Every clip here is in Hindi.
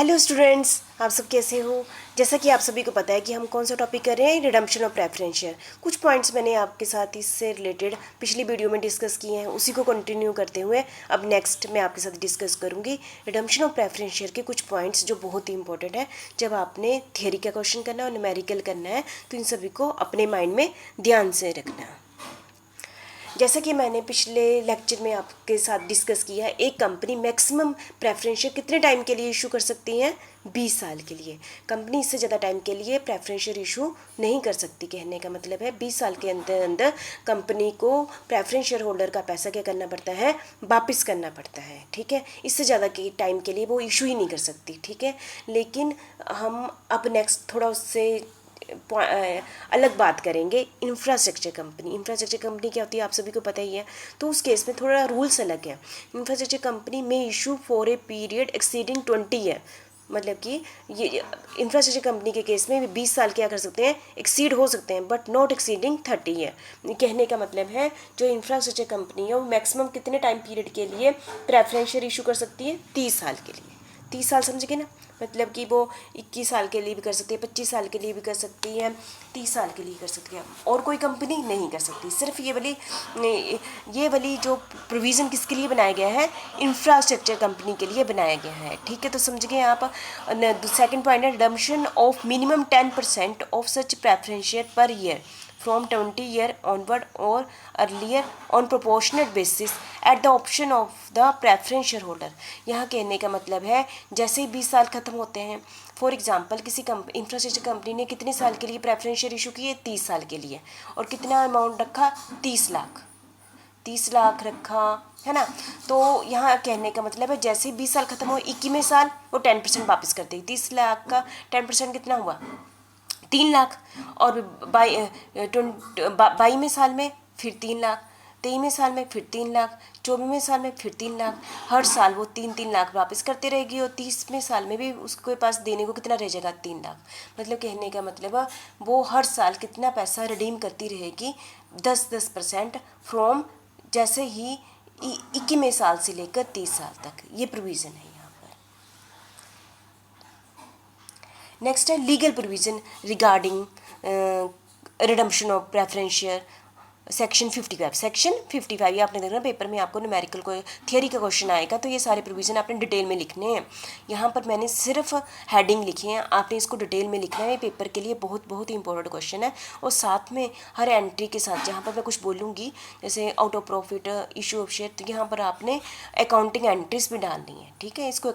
हेलो स्टूडेंट्स, आप सब कैसे हो। जैसा कि आप सभी को पता है कि हम कौन सा टॉपिक कर रहे हैं, रिडम्पशन ऑफ प्रेफरेंस शेयर। कुछ पॉइंट्स मैंने आपके साथ इससे रिलेटेड पिछली वीडियो में डिस्कस किए हैं, उसी को कंटिन्यू करते हुए अब नेक्स्ट मैं आपके साथ डिस्कस करूंगी रिडम्पशन ऑफ प्रेफरेंस शेयर के कुछ पॉइंट्स जो बहुत ही इंपॉर्टेंट है। जब आपने थियरी का क्वेश्चन करना है और न्यूमेरिकल करना है तो इन सभी को अपने माइंड में ध्यान से रखना है। जैसा कि मैंने पिछले लेक्चर में आपके साथ डिस्कस किया है, एक कंपनी मैक्सिमम प्रेफरेंस शेयर कितने टाइम के लिए इशू कर सकती है? 20 साल के लिए। कंपनी इससे ज़्यादा टाइम के लिए प्रेफरेंस शेयर इशू नहीं कर सकती। कहने का मतलब है 20 साल के अंदर अंदर कंपनी को प्रेफरेंस शेयर होल्डर का पैसा क्या करना पड़ता है? वापस करना पड़ता है। ठीक है, इससे ज़्यादा के टाइम के लिए वो इशू ही नहीं कर सकती। ठीक है, लेकिन हम अब नेक्स्ट थोड़ा उससे अलग बात करेंगे। इंफ्रास्ट्रक्चर कंपनी क्या होती है आप सभी को पता ही है, तो उस केस में थोड़ा रूल्स अलग है। इंफ्रास्ट्रक्चर कंपनी में issue for a period exceeding 20 year, मतलब कि ये इंफ्रास्ट्रक्चर कंपनी के केस में 20 साल क्या कर सकते हैं? एक्सीड हो सकते हैं, बट नॉट एक्सीडिंग 30 ईयर। कहने का मतलब है जो इंफ्रास्ट्रक्चर कंपनी है वो मैक्सिमम कितने टाइम पीरियड के लिए प्रेफरेंस शेयर इशू कर सकती है? 30 साल के लिए। 30 साल समझ गए ना, मतलब कि वो 21 साल के लिए भी कर सकती है, 25 साल के लिए भी कर सकती है, 30 साल के लिए कर सकती है, और कोई कंपनी नहीं कर सकती। सिर्फ ये वाली जो प्रोविज़न किसके लिए बनाया गया है? इंफ्रास्ट्रक्चर कंपनी के लिए बनाया गया है। ठीक है, तो समझ गए आप। सेकंड पॉइंट है redemption of minimum 10% of such preference share per year from 20 year onward or earlier on proportionate basis at the option of the preference shareholder। यहाँ कहने का मतलब है जैसे ही 20 साल खत्म होते हैं, फॉर एग्जांपल किसी इंफ्रास्ट्रक्चर कंपनी ने कितने साल के लिए प्रेफरेंस शेयर इशू किए? 30 साल के लिए, और कितना अमाउंट रखा? 30 लाख रखा है ना। तो यहाँ कहने का मतलब है जैसे ही 20 साल खत्म हो, 21वें साल वो 10% वापस कर देगी। 30 लाख का 10% कितना हुआ? 3 लाख। और 22वें साल में फिर 3 लाख, 23वें साल में फिर 3 लाख, 24वें साल में फिर 3 लाख। हर साल वो 3-3 लाख वापस करते रहेगी, और 30वें साल में भी उसके पास देने को कितना रह जाएगा? 3 लाख। मतलब कहने का मतलब है वो हर साल कितना पैसा रिडीम करती रहेगी? 10% फ्रॉम जैसे ही 21वें साल से लेकर 30 साल तक। ये प्रोविज़न है। नेक्स्ट है legal provision regarding redemption of preference share, section 55। ये आपने देखना पेपर में आपको न्यूमेरिकल को थियरी का क्वेश्चन आएगा, तो ये सारे प्रोविज़न आपने डिटेल में लिखने हैं। यहाँ पर मैंने सिर्फ हेडिंग लिखी है, आपने इसको डिटेल में लिखना है। पेपर के लिए बहुत बहुत ही इंपॉर्टेंट क्वेश्चन है। और साथ में हर एंट्री के साथ जहाँ पर मैं कुछ बोलूँगी जैसे out of profit, issue of share, तो यहाँ पर आपने अकाउंटिंग एंट्रीज भी डालनी है। ठीक है, इसको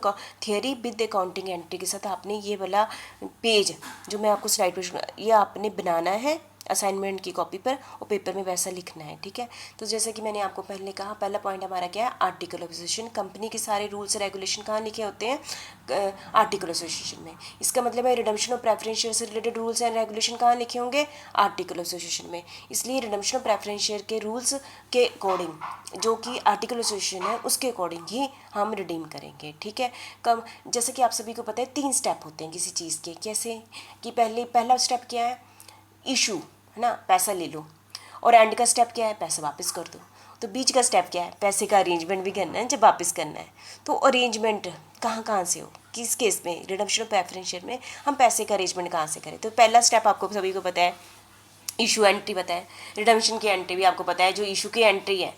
थियरी विद अकाउंटिंग एंट्री के साथ आपने ये वाला पेज जो मैं आपको स्लाइड पर ये आपने बनाना है असाइनमेंट की कॉपी पर, और पेपर में वैसा लिखना है। ठीक है, तो जैसे कि मैंने आपको पहले कहा, पहला पॉइंट हमारा क्या है? Article of association. कंपनी के सारे रूल्स रेगुलेशन कहाँ लिखे होते हैं? आर्टिकल ऑफ एसोसिएशन में। इसका मतलब है रिडम्पशन ऑफ प्रेफरेंस शेयर से रिलेटेड रूल्स एंड रेगुलेशन कहाँ लिखे होंगे? आर्टिकल ऑफ एसोसिएशन में। इसलिए रिडम्पशन ऑफ प्रेफरेंस शेयर के रूल्स के अकॉर्डिंग, जो कि आर्टिकल ऑफ एसोसिएशन है उसके अकॉर्डिंग ही हम रिडीम करेंगे। ठीक है, कब जैसे कि आप सभी को पता है 3 स्टेप होते हैं किसी चीज़ के। कैसे कि पहला स्टेप क्या है? इशू, है ना, पैसा ले लो। और एंड का स्टेप क्या है? पैसा वापस कर दो। तो बीच का स्टेप क्या है? पैसे का अरेंजमेंट भी करना है जब वापस करना है। तो अरेंजमेंट कहाँ से हो? किस केस में? रिडम्पशन ऑफ प्रेफरेंस शेयर में हम पैसे का अरेंजमेंट कहाँ से करें? तो पहला स्टेप आपको सभी को पता है, इशू एंट्री पता है, रिडम्पशन की एंट्री भी आपको पता है। जो इशू की एंट्री है,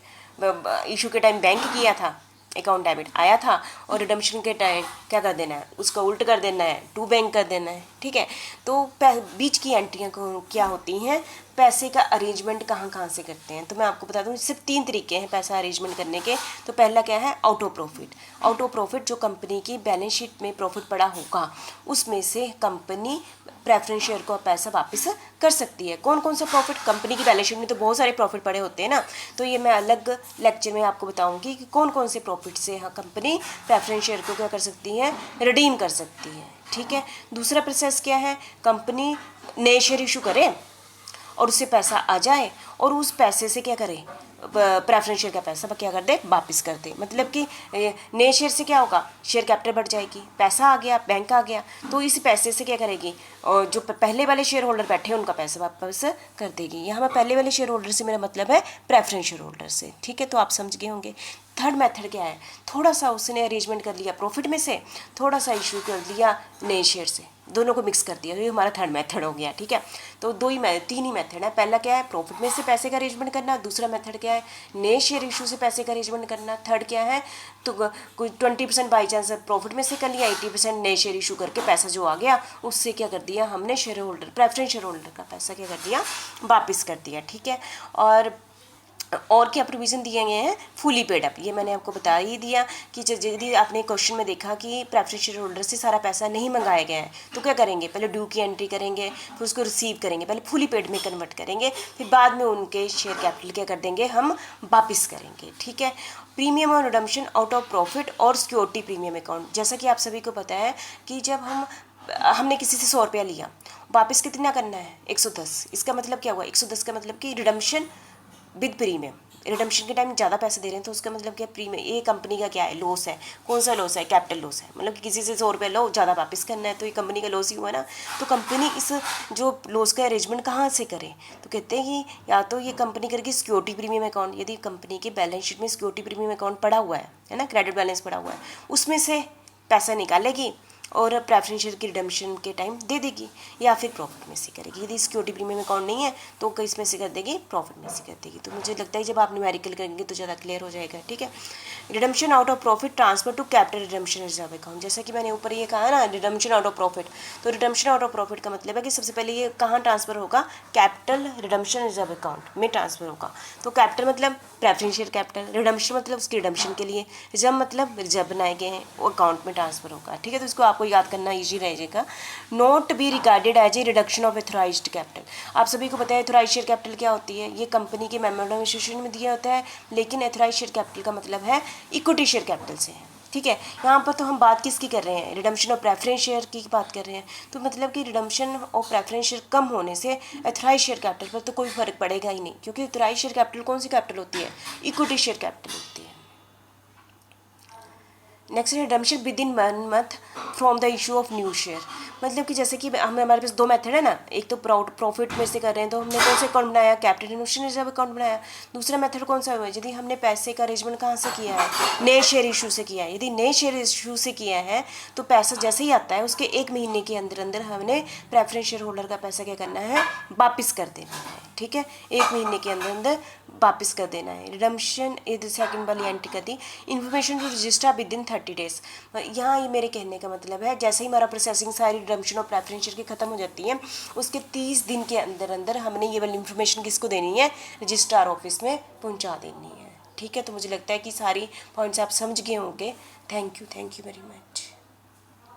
इशू के टाइम बैंक किया था, अकाउंट डेबिट आया था, और रिडम्पशन के टाइम क्या कर देना है? उसका उल्ट कर देना है, टू बैंक कर देना है। ठीक है, तो बीच की एंट्रियाँ क्या होती हैं? पैसे का अरेंजमेंट कहाँ से करते हैं? तो मैं आपको बता दूं सिर्फ 3 तरीके हैं पैसा अरेंजमेंट करने के। तो पहला क्या है? Out of profit. Out of profit जो कंपनी की बैलेंस शीट में प्रॉफिट पड़ा होगा उसमें से कंपनी प्रेफरेंस शेयर को पैसा वापस कर सकती है। कौन कौन सा प्रॉफिट? कंपनी की बैलेंस शीट में तो बहुत सारे प्रॉफिट पड़े होते हैं ना, तो ये मैं अलग लेक्चर में आपको बताऊंगी कि कौन कौन से प्रॉफिट से कंपनी प्रेफरेंस शेयर को क्या कर सकती है? रिडीम कर सकती है। ठीक है, दूसरा प्रोसेस क्या है? कंपनी नए शेयर इशू करे और उससे पैसा आ जाए, और उस पैसे से क्या करे? प्रेफरेंस शेयर का पैसा क्या कर दे? वापस कर दे। मतलब कि नए शेयर से क्या होगा? शेयर कैपिटल बढ़ जाएगी, पैसा आ गया, बैंक आ गया, तो इस पैसे से क्या करेगी? और जो पहले वाले शेयर होल्डर बैठे हैं उनका पैसा वापस कर देगी। यहाँ पर पहले वाले शेयर होल्डर से मेरा मतलब है प्रेफरेंस शेयर होल्डर से। ठीक है, तो आप समझ गए होंगे। थर्ड मेथड क्या है, थोड़ा सा उसने अरेंजमेंट कर लिया प्रॉफिट में से, थोड़ा सा इशू कर दिया नए शेयर से, दोनों को मिक्स कर दिया, ये हमारा थर्ड मेथड हो गया। ठीक है, तो तीन ही मेथड है। पहला क्या है, प्रॉफिट में से पैसे का अरेंजमेंट करना, दूसरा मेथड क्या है, नए शेयर इशू से पैसे का अरेंजमेंट करना, थर्ड क्या है, तो कोई 20% बाई चांस प्रॉफिट में से कर लिया, 80% नए शेयर इशू करके पैसा जो आ गया उससे क्या कर दिया हमने, share holder preference share holder का पैसा क्या कर दिया, वापस कर दिया। ठीक है, और क्या प्रोविज़न दिए गए हैं, फुली पेड अप, ये मैंने आपको बता ही दिया कि यदि आपने क्वेश्चन में देखा कि प्रेफरेंस शेयर होल्डर से सारा पैसा नहीं मंगाया गया है तो क्या करेंगे, पहले ड्यू की एंट्री करेंगे, फिर उसको रिसीव करेंगे, पहले फुली पेड में कन्वर्ट करेंगे, फिर बाद में उनके शेयर कैपिटल क्या कर देंगे, हम वापस करेंगे। ठीक है, प्रीमियम और रिडम्पशन आउट ऑफ प्रॉफिट और सिक्योरिटी प्रीमियम अकाउंट, जैसा कि आप सभी को पता है कि जब हमने किसी से 100 रुपया लिया, वापस कितना करना है, 110, इसका मतलब क्या हुआ, 110 का मतलब कि रिडम्पशन विद प्रीमियम, रिडम्पशन के टाइम ज़्यादा पैसे दे रहे हैं तो उसका मतलब क्या, प्रीमियम, ये कंपनी का क्या है, लॉस है। कौन सा लॉस है, कैपिटल लॉस है, मतलब कि किसी से 100 रुपये लो, ज़्यादा वापस करना है तो ये कंपनी का लॉस ही हुआ ना। तो कंपनी इस जो लॉस का अरेंजमेंट कहाँ से करे, तो कहते हैं कि या तो ये कंपनी करेगी सिक्योरिटी प्रीमियम अकाउंट, यदि कंपनी के बैलेंस शीट में सिक्योरिटी प्रीमियम अकाउंट पड़ा हुआ है ना, क्रेडिट बैलेंस पड़ा हुआ है, उसमें से पैसा निकालेगी और प्रेफरेंस शेयर की रिडम्पशन के टाइम दे देगी, या फिर प्रॉफिट में से करेगी। यदि सिक्योरिटी प्रीमियम अकाउंट नहीं है तो किस में से कर देगी, प्रॉफिट में से कर देगी। तो मुझे लगता है जब आप न्यूमेरिकल करेंगे तो ज़्यादा क्लियर हो जाएगा। ठीक है, redemption out of profit transfer to capital redemption reserve account, जैसा कि मैंने ऊपर ये कहा ना, रिडम्पशन आउट ऑफ प्रॉफिट, तो रिडम्पशन आउट ऑफ प्रॉफिट का मतलब है कि सबसे पहले ये कहाँ ट्रांसफर होगा, कैपिटल रिडम्पशन रिजर्व अकाउंट में ट्रांसफर होगा। तो कैपिटल मतलब प्रेफरेंस शेयर कैपिटल, रिडम्पशन मतलब उसकी रिडम्पशन के लिए, रिजर्व मतलब रिजर्व बनाए गए हैं वो अकाउंट में ट्रांसफर होगा। ठीक है, तो इसको आपको याद करना ईजी रहेगा। Not be regarded as a reduction of authorised capital, आप सभी को पता है एथोराइज्ड शेयर कैपिटल क्या होती है, ये कंपनी के मेमोरेंडम इशूएशन में दिया होता है, लेकिन एथोराइज्ड शेयर कैपिटल का मतलब है इक्विटी शेयर कैपिटल से है। ठीक है, यहाँ पर तो हम बात किसकी कर रहे हैं, रिडम्पशन ऑफ प्रेफरेंस शेयर की बात कर रहे हैं, तो मतलब कि रिडम्पशन ऑफ प्रेफरेंस शेयर कम होने से एथोराइज्ड शेयर कैपिटल पर तो कोई फर्क पड़ेगा ही नहीं, क्योंकि एथोराइज्ड शेयर कैपिटल कौन सी कैपिटल होती है, इक्विटी शेयर कैपिटल होती है। Next redemption with in 1 month from the issue of new share, मतलब कि जैसे कि हमारे पास दो मेथड है ना, एक तो प्रॉफिट में से कर रहे हैं तो हमने कौन से अकाउंट बनाया, कैपिटल रिडम्पशन रिजर्व अकाउंट बनाया। दूसरा मेथड कौन सा हुआ, यदि हमने पैसे का अरेंजमेंट कहाँ से किया है, नए शेयर इशू से किया है। यदि नए शेयर इशू से किया है तो पैसा जैसे ही आता है उसके 1 महीने के अंदर अंदर हमने प्रेफरेंस शेयर होल्डर का पैसा क्या करना है, वापस कर देना है। ठीक है, 1 महीने के अंदर अंदर वापस कर देना है। रिडम्पशन इधर सेकंड वाली एंट्री कर दी, information to register within 30 days, यहाँ ये मेरे कहने का मतलब है जैसे ही हमारा प्रोसेसिंग सारी रिडम्पशन और प्रेफरेंस शेयर की खत्म हो जाती है उसके 30 दिन के अंदर अंदर हमने ये वाली इन्फॉर्मेशन किसको देनी है, रजिस्ट्रार ऑफिस में पहुँचा देनी है। ठीक है, तो मुझे लगता है कि सारी पॉइंट्स आप समझ गए होंगे। Thank you very much.